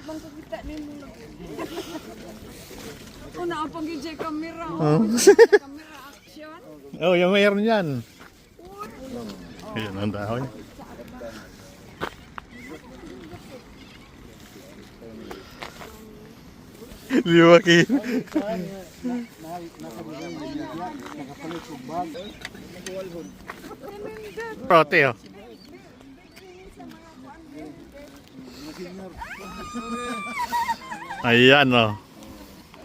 bang kukita nimo lagi. Una ang pag-ijay camera. Camera action. Oh, yung mayroon yan. Ayan ang dahon. Liwakin. Prote oh. Ayan oh.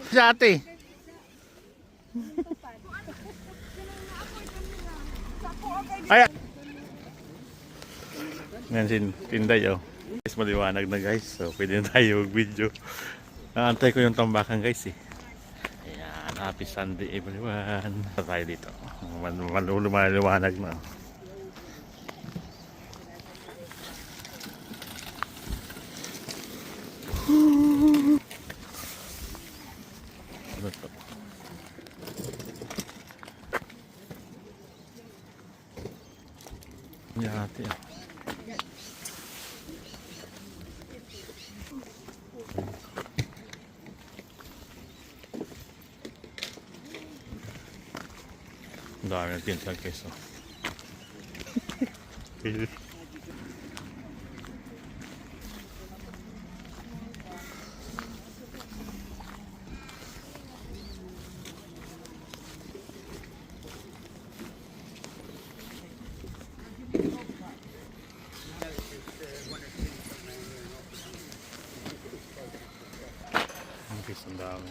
Si ate. Ayan. Ngayon si Tinday oh. Guys, maliwanag na guys. So pwede na tayo mag-video. Naantay ko yung tambakan guys eh. Ayan. Happy Sunday everyone. Tayo dito. Maliwanag na. Ano to? Yate ah. Ang dami ng tinta guys oh. Ang dami.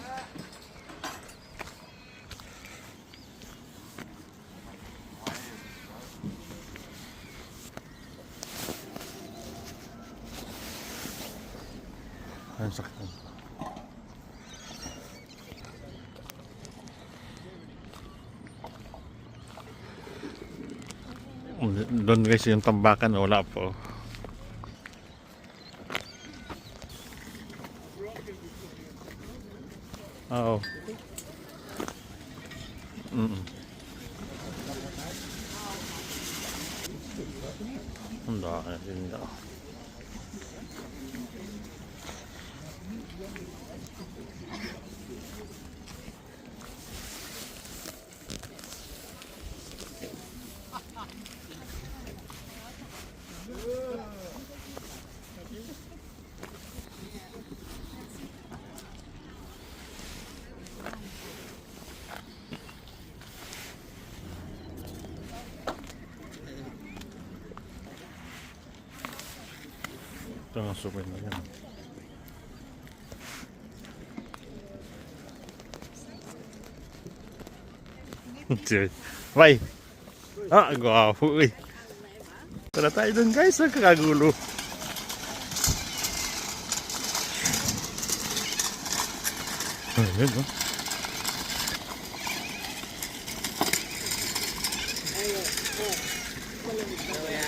Ang sakit. Doon guys yung tambakan wala po. Oo. Ang dami din daw. Ito nga super na yan. Bye! Ah, gwapo eh. Tara tayo dun guys, nagkakagulo. Ayun oh.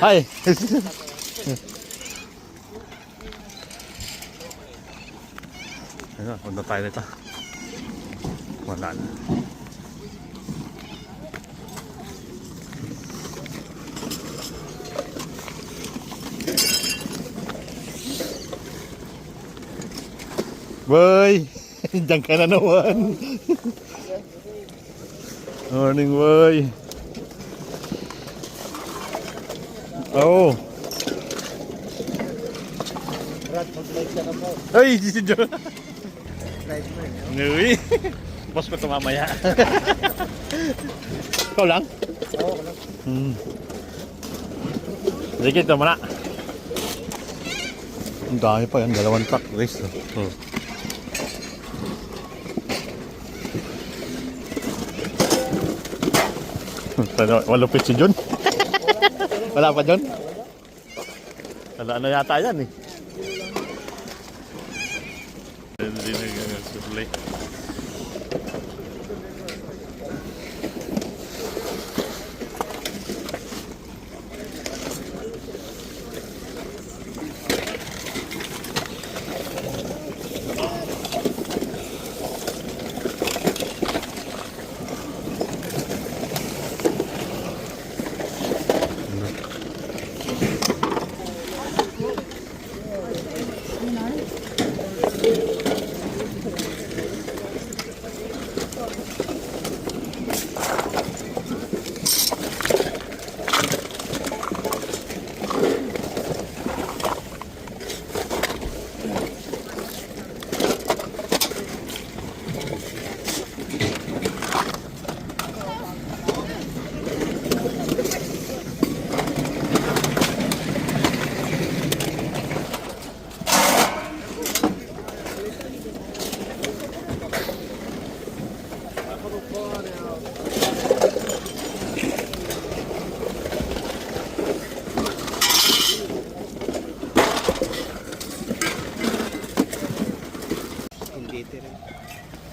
Hi! Ayun, punta tayo dito. Wala na. Boy! Diyan ka na naman. Morning boy. Oh. Ay, si John. Nui. Boss ko ito mamaya. Ikaw lang? Oo, ako lang. Sige, ito muna. Ang dami pa yan, 2 truck race. Walupit si John. Wala pa John? Wala na yata yan eh. Hindi nag-supply.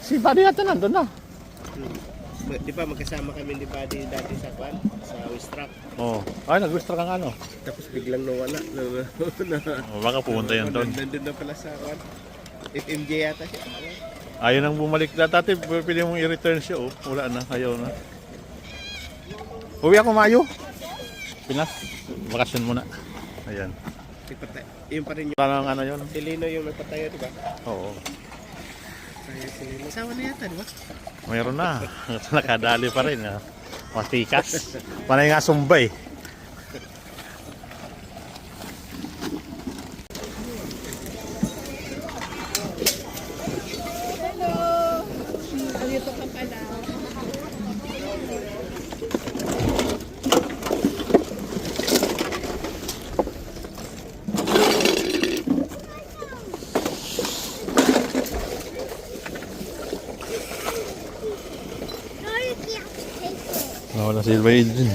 Si Buddy yata nandun na. Di ba magkasama kami ni Buddy dati sa Kwan? Sa Wistrap. Oo. Ay, nag-gusto kang ano. Tapos biglang nawala. Baka pumunta yan doon. Nandun na pala sa Kwan. FMJ yata siya. Ayaw nang bumalik. Dati pili mong i-return siya. Oh. Wala na. Ayaw na. Uwi ako Mayo. Pinas. Bakasyon muna. Ayan. Yung pa rin yung Parang ano yun. si Lino yung nagpatayo, di ba? Oo. Kaya si Lino. Asawa na yata, di ba? Mayroon na. Nakadali pa rin. Ha. Matikas. Panay nga sumbay. Hello! Dito ka pala. Wala si Ilbaid dun.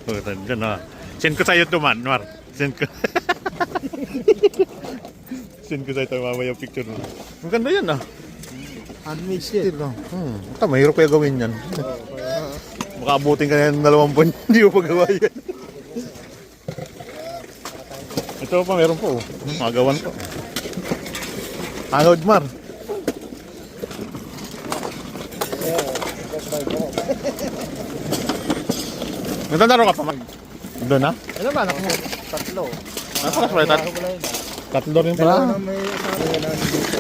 Oh, dyan na. Send ko sa'yo ito, Manwar. Send ko. Send ko sa'yo ito, mamaya yung picture mo. Ang ganda yan, ah. Handmade siya. Ito, mahirap kaya gawin yan. Baka abutin ka na ng 2 buwan, hindi mo pagawa yan. Ito pa, meron po. Magawan po. Hangod, Mar. Nagtandaro ka pa, Mar. Doon na? Ano ba, anak mo? Tatlo. Paras pala, tatlo rin pala. May asawa na dito.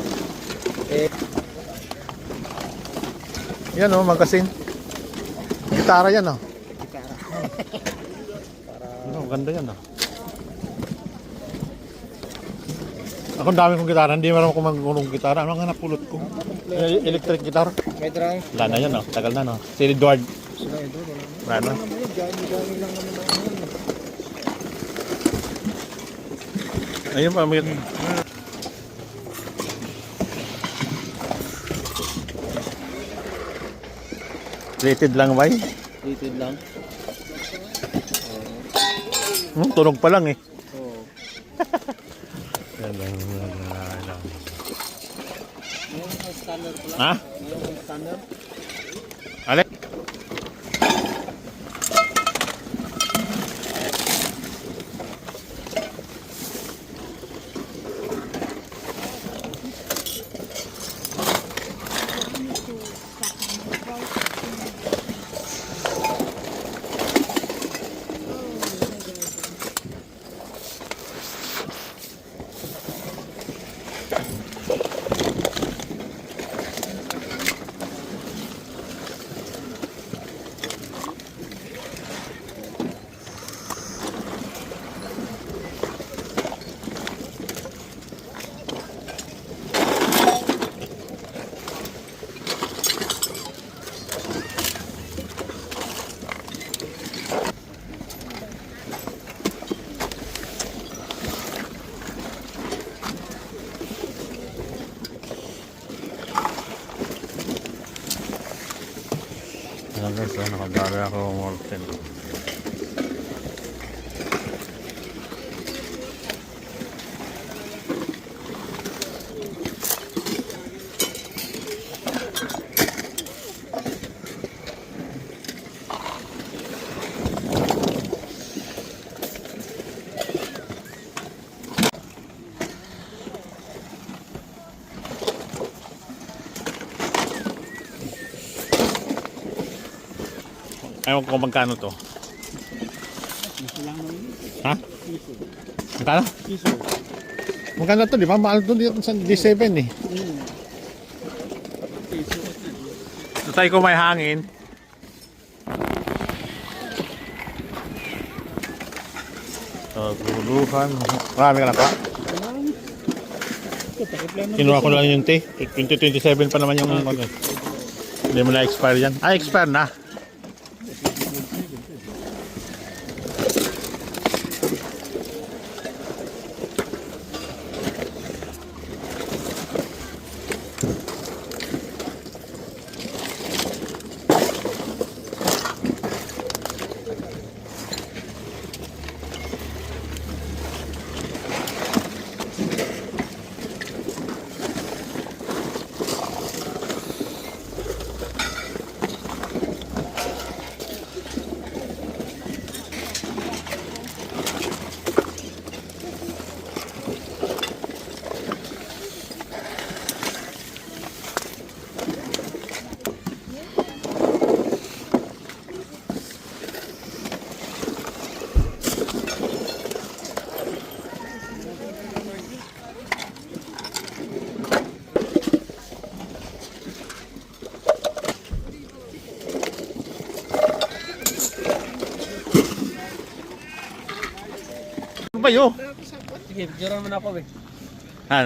Yan o, magkasin. Gitara yan o. Ano, ganda yan o. Ako dami kong gitara, hindi marami ko magulong gitara. Ano nga napulot ko? Electric guitar. May drum. Wala na yan o, tagal na no. Si Edward. Sila ito. Wala na. Gani lang naman ako. Ayun pa, may... Rated lang ba? Rated lang. Tunog pa lang eh. Oo. Yan lang. Yung standard pala. Ha? Yung standard. Alek? Ayan guys, nakadali ako Morten. Ayaw ko magkano to. Ha? Magkano? Magkano to, di ba? Mahal to dito sa D7 eh. So tayo ko may hangin. So, guluhan. Marami ka na pa. Kinuha ko lang yung tea. 2027 pa naman yung ano. Hindi mo na expire yan. Ah, expire na. kayo. Dati sa kwan. Sige, picturean mo na ako eh. Ha,